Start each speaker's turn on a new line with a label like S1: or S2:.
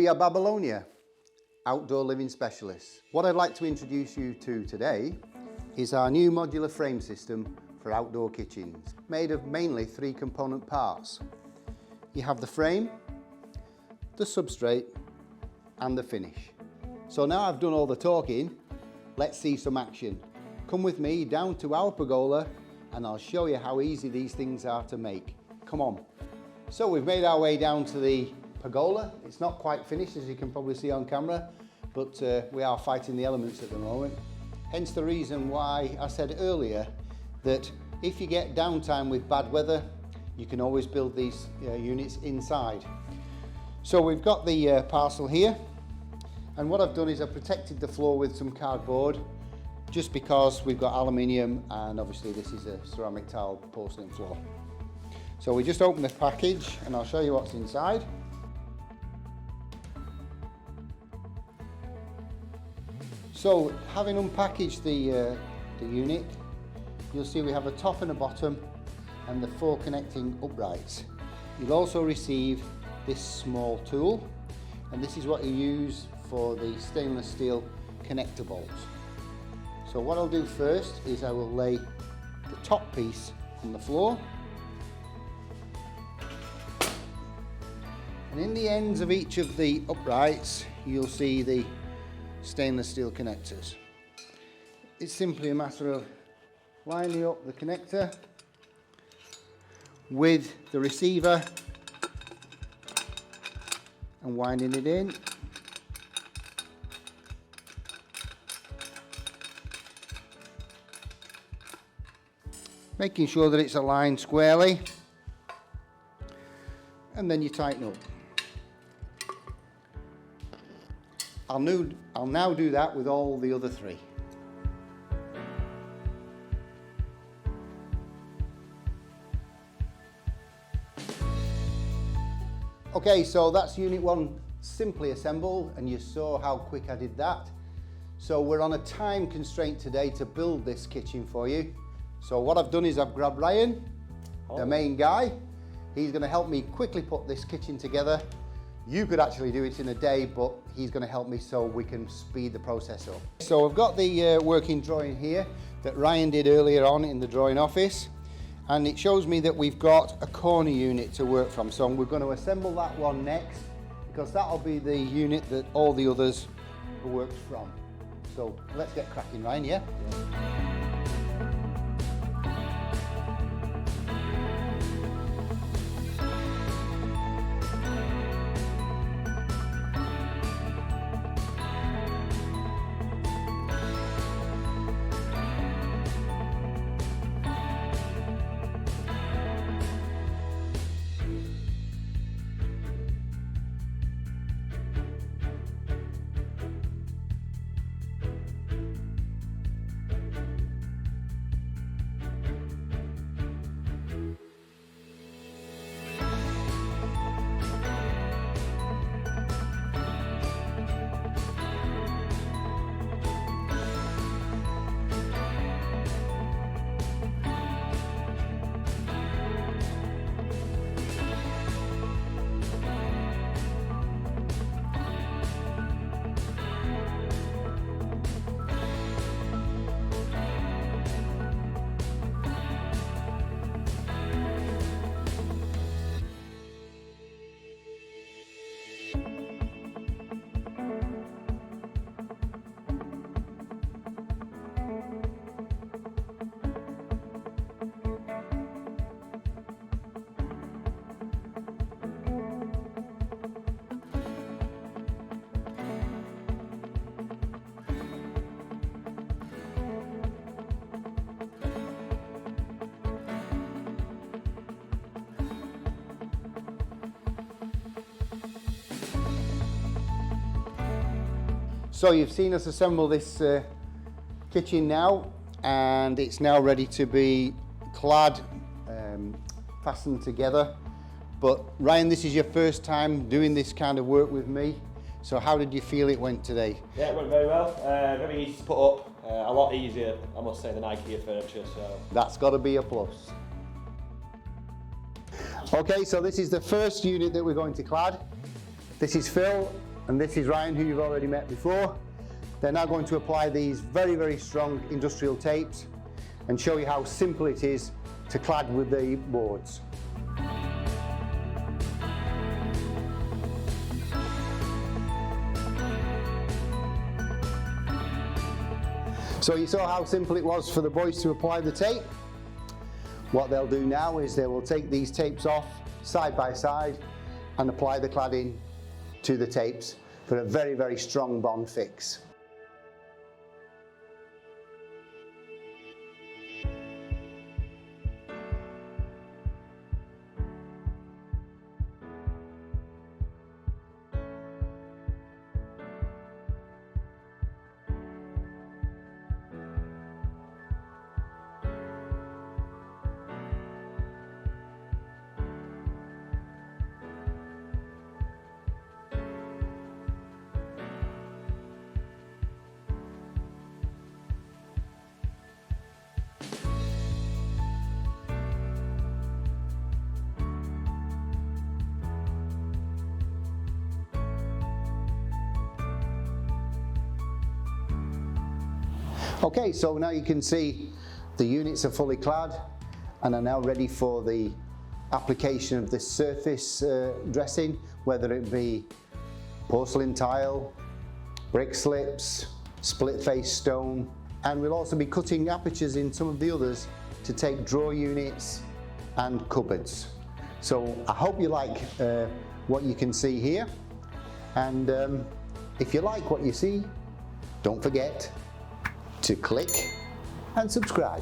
S1: We are Babilonia, outdoor living specialists. What I'd like to introduce you to today is our new modular frame system for outdoor kitchens, made of mainly 3 component parts. You have the frame, the substrate and the finish. So now I've done all the talking, let's see some action. Come with me down to our pergola and I'll show you how easy these things are to make. Come on. So we've made our way down to the pergola. It's not quite finished, as you can probably see on camera, but we are fighting the elements at the moment. Hence the reason why I said earlier that if you get downtime with bad weather, you can always build these units inside. So we've got the parcel here, and what I've done is I've protected the floor with some cardboard, just because we've got aluminium and obviously this is a ceramic tile porcelain floor. So we just open the package and I'll show you what's inside. So having unpackaged the unit, you'll see we have a top and a bottom and the 4 connecting uprights. You'll also receive this small tool, and this is what you use for the stainless steel connector bolts. So what I'll do first is I will lay the top piece on the floor, and in the ends of each of the uprights you'll see the stainless steel connectors. It's simply a matter of lining up the connector with the receiver and winding it in. Making sure that it's aligned squarely, and then you tighten up. I'll now do that with all the other 3. Okay, so that's unit 1 simply assembled, and you saw how quick I did that. So we're on a time constraint today to build this kitchen for you. So what I've done is I've grabbed Ryan, the main guy. He's going to help me quickly put this kitchen together. You could actually do it in a day, but he's going to help me so we can speed the process up. So I've got the working drawing here that Ryan did earlier on in the drawing office, and it shows me that we've got a corner unit to work from. So we're going to assemble that one next, because that'll be the unit that all the others work from. So let's get cracking, Ryan, yeah? So you've seen us assemble this kitchen now, and it's now ready to be clad, fastened together. But Ryan, this is your first time doing this kind of work with me. So how did you feel it went today? Yeah, it went very well. Very easy to put up. A lot easier, I must say, than IKEA furniture. So that's got to be a plus. Okay, so this is the first unit that we're going to clad. This is Phil. and this is Ryan, who you've already met before. They're now going to apply these very, very strong industrial tapes and show you how simple it is to clad with the boards. So you saw how simple it was for the boys to apply the tape. What they'll do now is they will take these tapes off side by side and apply the cladding to the tapes for a very, very strong bond fix. Okay, so now you can see the units are fully clad and are now ready for the application of this surface dressing, whether it be porcelain tile, brick slips, split face stone, and we'll also be cutting apertures in some of the others to take drawer units and cupboards. So I hope you like what you can see here, and if you like what you see, don't forget to click and subscribe.